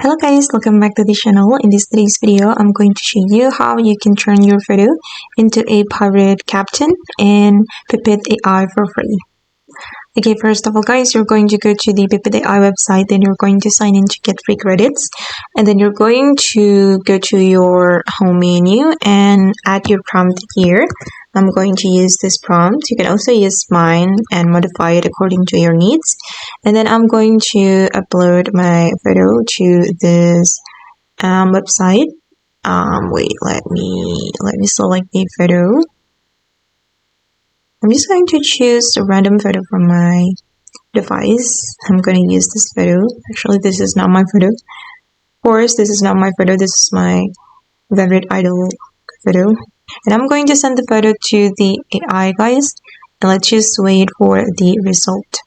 Hello guys, welcome back to the channel. In today's video, I'm going to show you how you can turn your photo into a pirate captain in Pippit AI for free. Okay, first of all guys, you're going to go to the Pippit AI website, then you're going to sign in to get free credits, and then you're going to go to your home menu and add your prompt here. I'm going to use this prompt. You can also use mine and modify it according to your needs. And then I'm going to upload my photo to this website. Wait, let me select the photo. I'm just going to choose a random photo from my device. I'm going to use this photo. Actually, this is not my photo. Of course, this is not my photo. This is my favorite idol photo. And I'm going to send the photo to the AI, guys. And let's just wait for the result.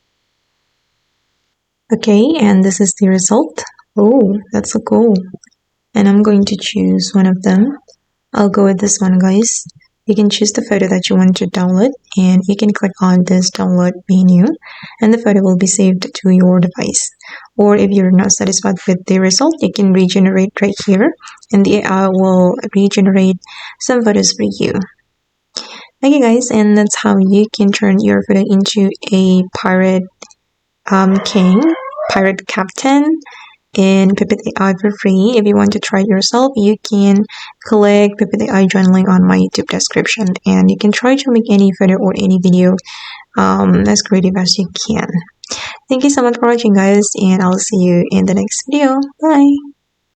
Okay, and this is the result. Oh, that's so cool. And I'm going to choose one of them. I'll go with this one, guys. You can choose the photo that you want to download, and you can click on this download menu, and the photo will be saved to your device. Or if you're not satisfied with the result, you can regenerate right here, and the AI will regenerate some photos for you. Okay guys, and that's how you can turn your photo into a pirate pirate captain in Pippit AI for free. If you want to try it yourself, you can click Pippit AI join link on my YouTube description, and you can try to make any photo or any video as creative as you can. Thank you so much for watching guys, and I'll see you in the next video. Bye.